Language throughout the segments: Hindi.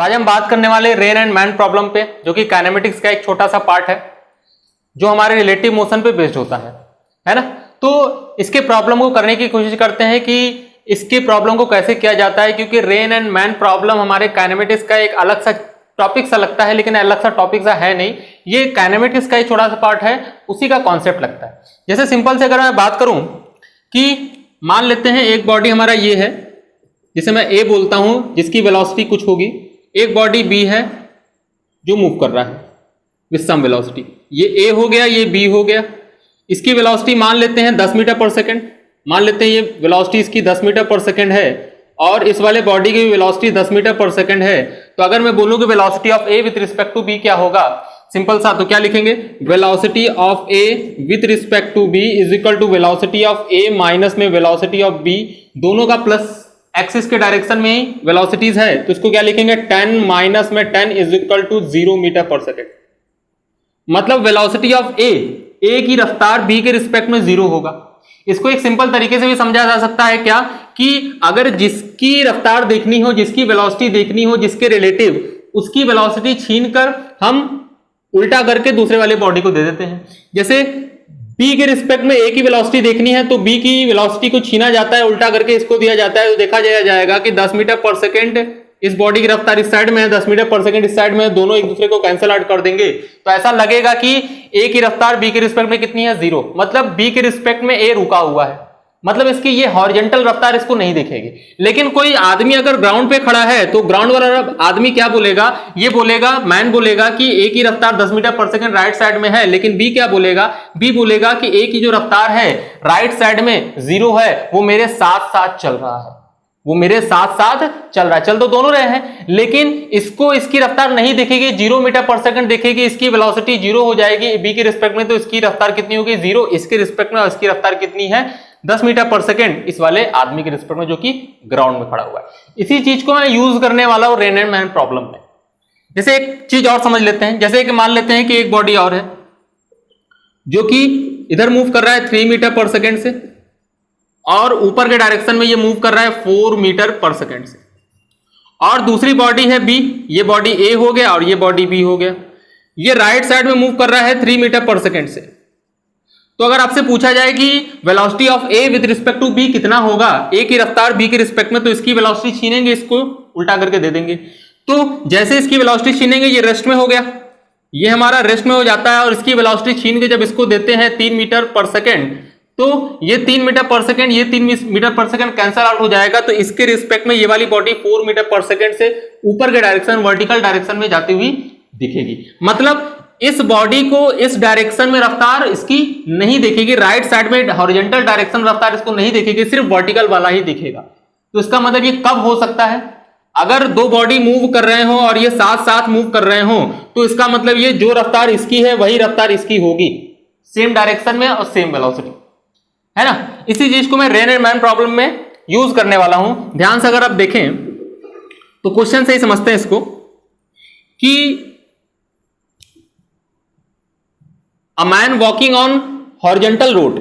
तो आज हम बात करने वाले रेन एंड मैन प्रॉब्लम पे, जो कि काइनेमेटिक्स का एक छोटा सा पार्ट है जो हमारे रिलेटिव मोशन पे बेस्ड होता है ना। तो इसके प्रॉब्लम को करने की कोशिश करते हैं कि इसके प्रॉब्लम को कैसे किया जाता है, क्योंकि रेन एंड मैन प्रॉब्लम हमारे काइनेमेटिक्स का एक अलग सा टॉपिक सा लगता है, लेकिन अलग सा टॉपिक सा है नहीं, ये काइनेमेटिक्स का एक छोटा सा पार्ट है, उसी का कॉन्सेप्ट लगता है। जैसे सिंपल से अगर मैं बात करूं कि मान लेते हैं एक बॉडी हमारा ये है, जिसे मैं ए बोलता हूं, जिसकी वेलोसिटी कुछ होगी, एक बॉडी बी है जो मूव कर रहा है विद सम वेलोसिटी, ये ए हो गया, ये बी हो गया। इसकी वेलोसिटी मान लेते हैं 10 मीटर पर सेकेंड, मान लेते हैं ये वेलोसिटी इसकी 10 मीटर पर सेकेंड है और इस वाले बॉडी की वेलोसिटी 10 मीटर पर सेकेंड है। तो अगर मैं बोलूं कि velocity of A with respect to B क्या होगा, सिंपल सा, तो क्या लिखेंगे, velocity of A with respect to B is equal to velocity of A minus में वेलोसिटी ऑफ बी, दोनों का प्लस एक्सिस के डायरेक्शन में ही वेलोसिटीज है, तो इसको क्या लिखेंगे, 10 माइनस में 10 is equal to 0 metre per second. मतलब वेलोसिटी ऑफ ए की रफ्तार बी के रिस्पेक्ट में 0 होगा। इसको एक सिंपल तरीके से भी समझा जा सकता है क्या, कि अगर जिसकी रफ्तार देखनी हो, जिसकी वेलोसिटी देखनी हो, जिसके रिलेटिव, उसकी वेलोसिटी छीनकर हम उल्टा करके दूसरे वाले बॉडी को दे देते हैं। जैसे बी के रिस्पेक्ट में ए की वेलोसिटी देखनी है तो बी की वेलोसिटी को छीना जाता है, उल्टा करके इसको दिया जाता है, तो देखा जाएगा कि 10 मीटर पर सेकेंड इस बॉडी की रफ्तार इस साइड में है, 10 मीटर पर सेकेंड इस साइड में है, दोनों एक दूसरे को कैंसिल आउट कर देंगे, तो ऐसा लगेगा कि ए की रफ्तार बी के रिस्पेक्ट में कितनी है, 0। मतलब बी के रिस्पेक्ट में ए रुका हुआ है, मतलब इसकी ये हॉरिजॉन्टल रफ्तार इसको नहीं दिखेगी। लेकिन कोई आदमी अगर ग्राउंड पे खड़ा है तो ग्राउंड वाला आदमी क्या बोलेगा, ये बोलेगा, मैन बोलेगा कि ए की रफ्तार 10 metre per second right side में है, लेकिन बी क्या बोलेगा, बी बोलेगा कि ए की जो रफ्तार है राइट साइड में 0 है, वो मेरे साथ साथ चल रहा है, वो मेरे साथ साथ चल रहा है, चल तो दोनों रहे हैं, लेकिन इसको इसकी रफ्तार नहीं दिखेगी, 0 मीटर पर सेकंड दिखेगी, इसकी वेलोसिटी 0 हो जाएगी बी के रिस्पेक्ट में, तो इसकी रफ्तार कितनी होगी, 0 इसके रिस्पेक्ट में, और इसकी रफ्तार कितनी है, 10 मीटर पर सेकंड इस वाले आदमी के रिस्पेक्ट में, जो कि ग्राउंड में खड़ा हुआ है। इसी चीज को मैं यूज करने वाला हूं रेन एंड मैन प्रॉब्लम में। जैसे एक चीज और समझ लेते हैं, जैसे कि मान लेते हैं कि एक बॉडी और है जो कि इधर मूव कर रहा है 3 मीटर पर सेकंड से, और ऊपर के डायरेक्शन में ये मूव कर रहा है 4 मीटर पर सेकेंड से, और दूसरी बॉडी है बी, ये बॉडी ए हो गया और ये बॉडी बी हो गया, ये राइट साइड में मूव कर रहा है 3 मीटर पर सेकेंड से। तो अगर आपसे पूछा जाए कि velocity of A with respect to B कितना होगा, ए की रफ्तार बी के रिस्पेक्ट में, तो इसकी वेलोसिटी छीनेंगे, इसको उल्टा करके दे देंगे, तो जैसे इसकी वेलोसिटी छीनेंगे ये रेस्ट में हो गया, ये हमारा रेस्ट में हो जाता है, और इसकी वेलोसिटी छीन के जब इसको देते हैं 3 मीटर पर सेकेंड, तो ये 3 मीटर पर सेकेंड, ये 3 metre per second cancel out हो जाएगा, तो इसके रिस्पेक्ट में ये वाली बॉडी 4 मीटर पर सेकेंड से ऊपर के डायरेक्शन, वर्टिकल डायरेक्शन में जाती हुई दिखेगी। मतलब इस बॉडी को इस डायरेक्शन में रफ्तार इसकी नहीं दिखेगी, राइट साइड में हॉरिजॉन्टल डायरेक्शन रफ्तार इसको नहीं दिखेगी, सिर्फ वर्टिकल वाला ही दिखेगा। तो इसका मतलब ये कब हो सकता है, अगर दो बॉडी मूव कर रहे हो और ये साथ साथ मूव कर रहे हो, तो इसका मतलब ये जो रफ्तार इसकी है वही रफ्तार इसकी होगी, सेम डायरेक्शन में और सेम वेलोसिटी, है ना। इसी चीज को मैं रेन एंड मैन प्रॉब्लम में यूज करने वाला हूं। ध्यान से अगर आप देखें तो क्वेश्चन से ही समझते हैं इसको, कि a man walking on horizontal road,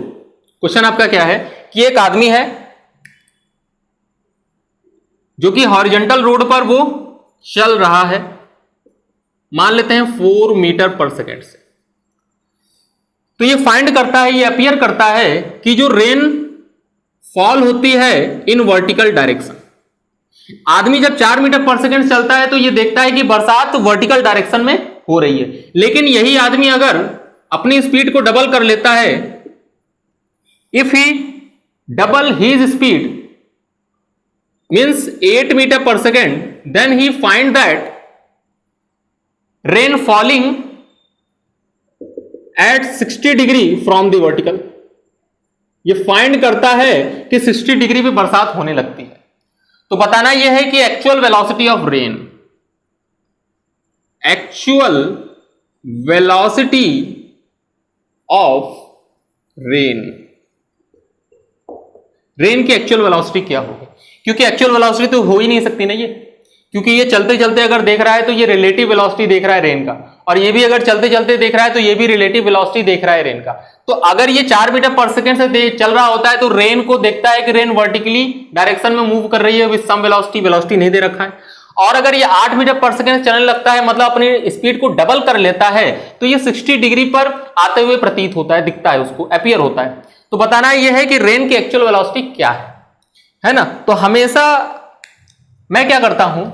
question आपका क्या है कि एक आदमी है जो कि हॉरिजॉन्टल रोड पर वो चल रहा है, मान लेते हैं 4 मीटर पर सेकेंड से। तो ये फाइंड करता है, ये अपीयर करता है कि जो रेन फॉल होती है इन वर्टिकल डायरेक्शन, आदमी जब 4 मीटर पर सेकेंड चलता है तो ये देखता है कि बरसात वर्टिकल डायरेक्शन में हो रही है, लेकिन यही आदमी अगर अपनी स्पीड को डबल कर लेता है, if he double his speed means 8 metre per second, then he find that rain falling at 60 degree from the vertical. ये फाइंड करता है कि 60 डिग्री पे बरसात होने लगती है। तो बताना यह है कि actual velocity of rain, actual velocity of rain, rain की एक्चुअल वेलोसिटी क्या होगी, क्योंकि एक्चुअल वेलोसिटी तो हो ही नहीं सकती ना ये, क्योंकि ये चलते चलते अगर देख रहा है तो ये रिलेटिव वेलोसिटी देख रहा है रेन का, और ये भी अगर चलते चलते देख रहा है तो ये भी रिलेटिव वेलोसिटी देख रहा है रेन का। तो अगर ये 4 मीटर पर सेकेंड से चल रहा होता है तो रेन को देखता है कि रेन वर्टिकली डायरेक्शन में मूव कर रही है विद सम वेलोसिटी, वेलोसिटी नहीं दे रखा है। और अगर ये 8 मीटर पर सेकेंड चलने लगता है, मतलब अपनी स्पीड को डबल कर लेता है, तो ये 60 डिग्री पर आते हुए प्रतीत होता है, दिखता है, उसको अपीयर होता है। तो बताना ये है कि रेन की एक्चुअल वेलोसिटी क्या है ना। तो हमेशा मैं क्या करता हूं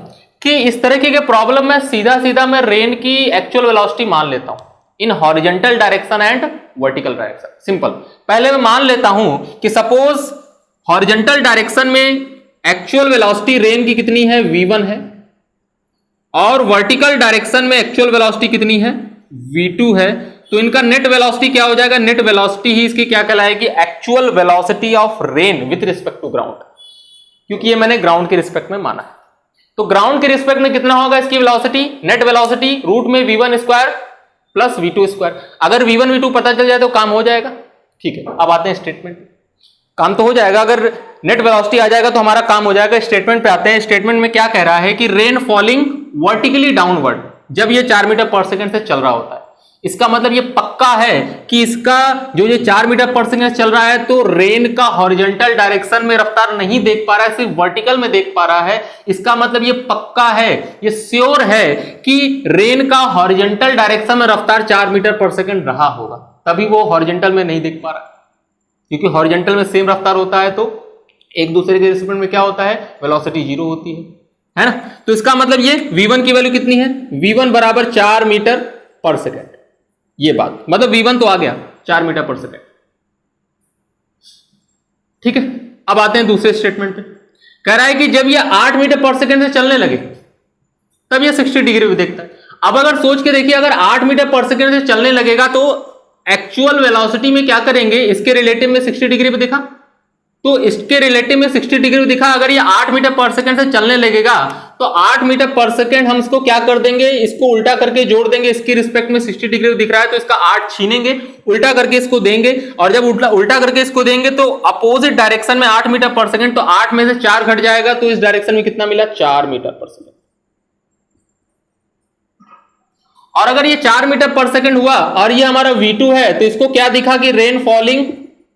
कि इस तरीके के प्रॉब्लम में सीधा सीधा मैं रेन की एक्चुअल वेलोसिटी मान लेता हूं in horizontal direction and vertical direction. Simple, पहले मैं मान लेता हूं कि सपोज हॉरिजॉन्टल डायरेक्शन में एक्चुअल वेलोसिटी रेन की कितनी है, v1 है, और वर्टिकल डायरेक्शन में एक्चुअल वेलोसिटी कितनी है, v2 है। तो इनका नेट वेलोसिटी क्या हो जाएगा, नेट वेलोसिटी ही इसकी क्या कहलाएगी, actual velocity of rain with respect to ground, क्योंकि ये मैंने ग्राउंड के रिस्पेक्ट में माना है। तो ग्राउंड के रिस्पेक्ट में कितना होगा इसकी वेलोसिटी, नेट वेलोसिटी रूट में v1 square plus v2 square. अगर v1 v2 पता चल जाए तो काम हो जाएगा। ठीक है, अब आते हैं स्टेटमेंट। काम तो हो जाएगा, अगर नेट वेलोसिटी आ जाएगा तो हमारा काम हो जाएगा। स्टेटमेंट पे आते हैं। स्टेटमेंट में क्या कह रहा है कि रेन फॉलिंग वर्टिकली डाउनवर्ड जब ये 4 मीटर पर सेकेंड से चल रहा होता है। इसका मतलब ये पक्का है कि इसका जो ये 4 मीटर पर सेकेंड चल रहा है तो रेन का हॉरिजॉन्टल डायरेक्शन में रफ्तार नहीं देख पा रहा है, सिर्फ वर्टिकल में देख पा रहा है। इसका मतलब ये पक्का है, ये श्योर है कि रेन का हॉरिजॉन्टल डायरेक्शन में रफ्तार 4 मीटर पर सेकेंड रहा होगा, तभी वो हॉरिजॉन्टल में नहीं देख पा रहा है। क्योंकि हॉरिजॉन्टल में सेम रफ्तार होता है तो एक दूसरे के रिस्पेक्ट में क्या होता है, वेलोसिटी 0 होती है ना। तो इसका मतलब ये v1 की वैल्यू कितनी है, v1 बराबर 4 मीटर पर सेकेंड। ये बात मतलब v1 तो आ गया 4 मीटर पर सेकेंड। ठीक है, अब आते हैं दूसरे स्टेटमेंट पे। कह रहा है कि जब ये 8 मीटर पर सेकेंड से चलने लगे तब ये 60 डिग्री भी देखता है। अब अगर सोच के देखिए, अगर 8 मीटर पर सेकेंड से चलने लगेगा तो एक्चुअल वेलोसिटी में क्या करेंगे, इसके रिलेटिव में 60 डिग्री पे दिखा, तो इसके रिलेटिव में 60 डिग्री पे दिखा। अगर ये 8 मीटर पर सेकंड से चलने लगेगा तो 8 मीटर पर सेकंड हम इसको क्या कर देंगे, इसको उल्टा करके जोड़ देंगे। इसके रिस्पेक्ट में 60 डिग्री दिख रहा है तो इसका 8 छीनेंगे, उल्टा करके इसको देंगे, और जब उल्टा करके इसको देंगे तो अपोजिट डायरेक्शन में 8 मीटर पर सेकंड, तो 8 में से 4 घट जाएगा तो इस डायरेक्शन में कितना मिला, 4 मीटर पर सेकंड। और अगर ये 4 मीटर पर सेकंड हुआ और ये हमारा v2 है तो इसको क्या दिखा कि rain falling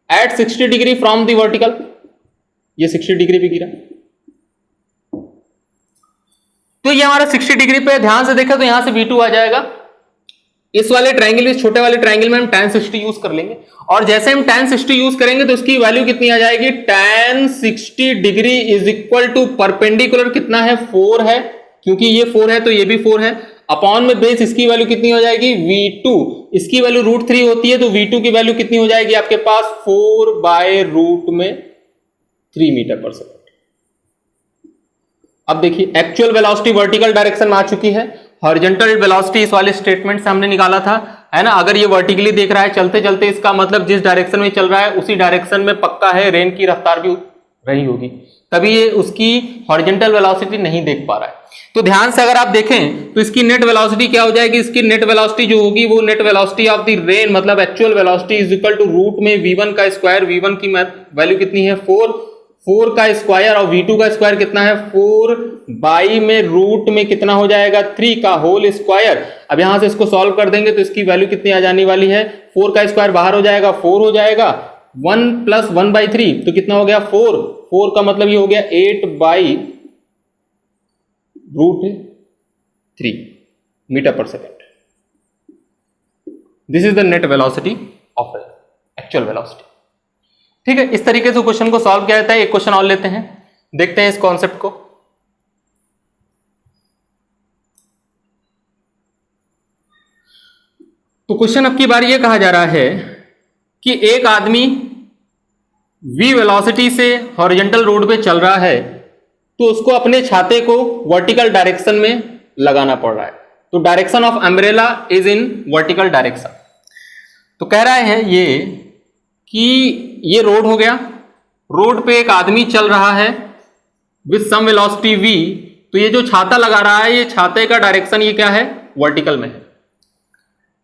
at 60 degree from the vertical, ये 60 डिग्री पे गिरा। तो ये हमारा 60 डिग्री पे ध्यान से देखा तो यहां से v2 आ जाएगा। इस वाले ट्रायंगल, इस छोटे वाले ट्रायंगल में हम tan 60 यूज कर लेंगे, और जैसे हम tan 60 यूज करेंगे तो इसकी वैल्यू कितनी आ जाएगी, tan 60 degree is equal to perpendicular कितना है, 4 है, क्योंकि ये 4 है तो ये भी 4 है, अपॉन में बेस इसकी वैल्यू कितनी हो जाएगी, v2, इसकी वैल्यू √3 होती है तो v2 की वैल्यू कितनी हो जाएगी आपके पास, 4/√3 मीटर पर सेकंड। अब देखिए एक्चुअल वेलोसिटी वर्टिकल डायरेक्शन में आ चुकी है, हॉरिजॉन्टल वेलोसिटी इस वाले स्टेटमेंट से हमने निकाला था, है ना। अगर ये वर्टिकली देख रहा है चलते चलते, इसका मतलब जिस डायरेक्शन में चल रहा है उसी डायरेक्शन में पक्का है रेन की रफ्तार भी रही होगी, तभी ये उसकी हॉरिजॉन्टल वेलोसिटी नहीं देख पा रहा है। तो ध्यान से अगर आप देखें तो इसकी नेट वेलोसिटी क्या हो जाएगी, इसकी नेट वेलोसिटी जो होगी वो net velocity of the rain मतलब actual velocity is equal to root में v1 का स्क्वायर, v1 की वैल्यू कितनी है 4 का स्क्वायर, और v2 का स्क्वायर कितना है 4 बाई में रूट में कितना हो जाएगा 3 का होल स्क्वायर। अब यहां से इसको सॉल्व कर देंगे तो इसकी वैल्यू कितनी आ जाने वाली है, 4 का स्क्वायर बाहर हो जाएगा 4 हो जाएगा, 1 + 1/3 तो कितना हो गया 4 का मतलब ये हो गया 8/√3 metre per second. This is the net velocity of actual velocity. ठीक है, इस तरीके से क्वेश्चन को सॉल्व किया जाता है। एक क्वेश्चन और लेते हैं, देखते हैं इस कॉन्सेप्ट को। तो क्वेश्चन अब की बार ये कहा जा रहा है कि एक आदमी v वेलोसिटी से हॉरिजॉन्टल रोड पे चल रहा है तो उसको अपने छाते को वर्टिकल डायरेक्शन में लगाना पड़ रहा है। तो direction of umbrella is in vertical direction. तो कह रहा है ये कि ये रोड हो गया, रोड पे एक आदमी चल रहा है विथ सम वेलोसिटी v, तो ये जो छाता लगा रहा है ये छाते का डायरेक्शन ये क्या है, वर्टिकल में है।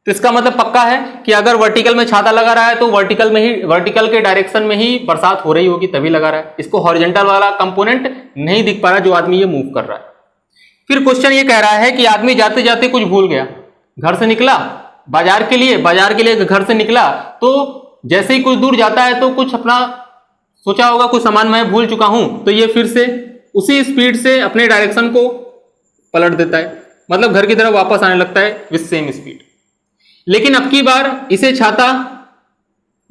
तो इसका मतलब पक्का है कि अगर वर्टिकल में छाता लगा रहा है तो वर्टिकल के डायरेक्शन में ही बरसात हो रही होगी, तभी लगा रहा है। इसको हॉरिजॉन्टल वाला कंपोनेंट नहीं दिख पा रहा जो आदमी ये मूव कर रहा है। फिर क्वेश्चन ये कह रहा है कि आदमी जाते जाते कुछ भूल गया, घर से निकला बाजार के लिए घर से निकला, तो जैसे ही कुछ दूर जाता है तो कुछ अपना सोचा होगा कुछ सामान मैं भूल चुका हूं, तो ये फिर से उसी स्पीड से अपने डायरेक्शन को पलट देता है, मतलब घर की तरफ वापस आने लगता है विथ सेम स्पीड। लेकिन अब की बार इसे छाता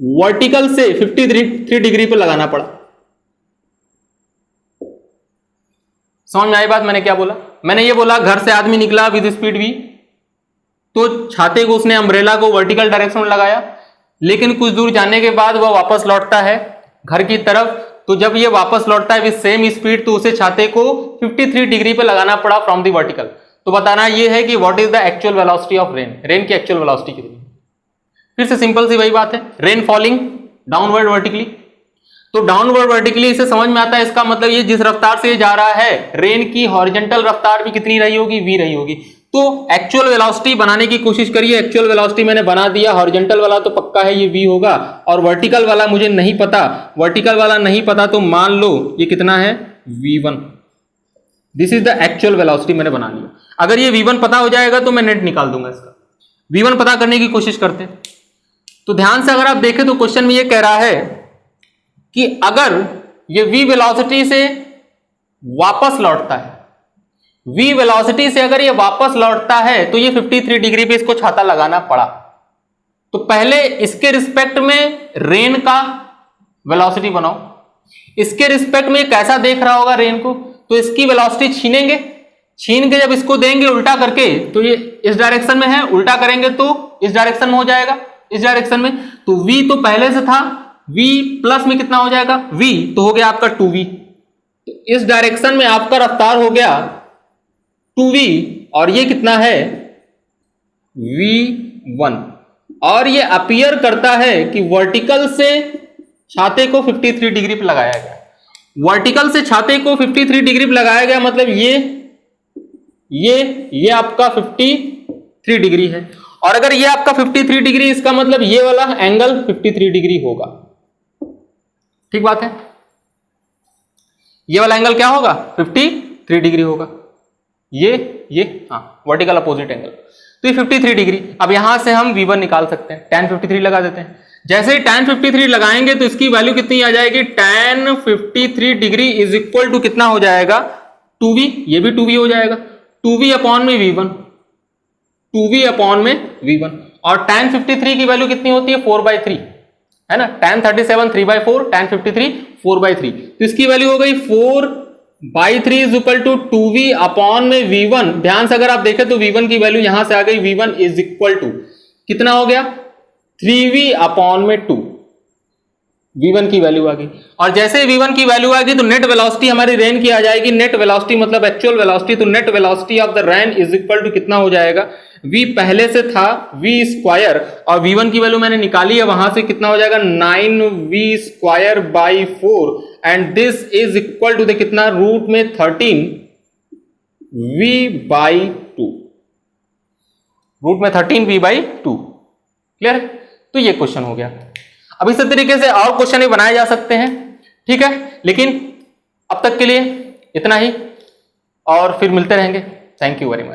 वर्टिकल से 53 डिग्री पर लगाना पड़ा। समझ में आई बात? मैंने क्या बोला? मैंने ये बोला घर से आदमी निकला विद स्पीड v, तो छाते को उसने अम्ब्रेला को वर्टिकल डायरेक्शन में लगाया, लेकिन कुछ दूर जाने के बाद वह वापस लौटता है घर की तरफ। तो जब ये वापस लौटता है विद सेम स्पीड, तो उसे छाते को 53 डिग्री पे लगाना पड़ा फ्रॉम द वर्टिकल। तो बताना ये है कि what is the actual velocity of rain, rain की एक्चुअल वेलोसिटी कितनी है। फिर से सिंपल सी वही बात है, रेन फॉलिंग डाउनवर्ड वर्टिकली, तो डाउनवर्ड वर्टिकली इसे समझ में आता है, इसका मतलब ये जिस रफ्तार से जा रहा है, रेन की हॉरिजॉन्टल रफ्तार भी कितनी रही होगी, v रही होगी। तो एक्चुअल वेलोसिटी बनाने की कोशिश करिए। एक्चुअल वेलोसिटी मैंने बना दिया, हॉरिजॉन्टल वाला तो पक्का है ये v होगा, और वर्टिकल वाला मुझे नहीं पता, वर्टिकल वाला नहीं पता, तो मान लो ये कितना है, v1। This is the actual velocity मैंने बना लिया। अगर ये v1 पता हो जाएगा तो मैं नेट निकाल दूंगा इसका। v1 पता करने की कोशिश करते हैं। तो ध्यान से अगर आप देखें तो क्वेश्चन में ये कह रहा है कि अगर ये v वेलोसिटी से वापस लौटता है, v वेलोसिटी से अगर ये वापस लौटता है, तो ये 53 डिग्री पे इसको छाता लगाना पड़ा। तो पहले इसके रिस्पेक्ट में रेन का वेलोसिटी बनाओ, इसके रिस्पेक्ट में कैसा देख रहा होगा रेन को, तो इसकी वेलोसिटी छीनेंगे, छीन के जब इसको देंगे उल्टा करके, तो ये इस डायरेक्शन में है, उल्टा करेंगे तो इस डायरेक्शन में हो जाएगा, इस डायरेक्शन में। तो v तो पहले से था, v प्लस में कितना हो जाएगा, v तो हो गया आपका 2v। तो इस डायरेक्शन में आपका रफ्तार हो गया 2v, और ये कितना है, v1। और ये अपीयर करता है कि वर्टिकल से छाते को 53 डिग्री पे लगाया गया। वर्टिकल से छाते को 53 डिग्री पे लगाया गया, मतलब ये आपका 53 डिग्री है, और अगर ये आपका 53 डिग्री, इसका मतलब ये वाला एंगल 53 डिग्री होगा। ठीक बात है, ये वाला एंगल क्या होगा, 53 डिग्री होगा। ये हाँ, वर्टिकल अपोजिट एंगल, तो ये 53 डिग्री। अब यहां से हम v1 निकाल सकते हैं, tan 53 लगा देते हैं। जैसे ही tan 53 लगाएंगे तो इसकी वैल्यू कितनी आ जाएगी, tan 53 degree is equal to कितना हो जाएगा, 2v, ये भी 2v हो जाएगा, 2v अपॉन में v1, 2v अपॉन में v1। और tan 53 की वैल्यू कितनी होती है, 4/3 है ना, tan 37 3/4, tan 53 4/3, तो इसकी वैल्यू हो गई 4/3 is equal to 2v upon में v1। ध्यान से अगर आप देखें तो v1 की वैल्यू यहां से आ गई, v1 इज इक्वल टू कितना हो गया, 3v अपॉन में 2, v1 की वैल्यू आ गई। और जैसे v1 की वैल्यू आ गई तो नेट वेलोसिटी हमारी रेन की आ जाएगी, नेट वेलोसिटी मतलब एक्चुअल वेलोसिटी, तो net velocity of the rain is equal to कितना हो जाएगा, v पहले से था v स्क्वायर, और v1 की वैल्यू मैंने निकाली है, वहां से कितना हो जाएगा, 9v square by 4, and this is equal to the कितना, रूट में 13v/2, रूट में 13v/2। क्लियर? तो ये क्वेश्चन हो गया। अब इस तरीके से और क्वेश्चन भी बनाए जा सकते हैं, ठीक है, लेकिन अब तक के लिए इतना ही, और फिर मिलते रहेंगे। Thank you very much.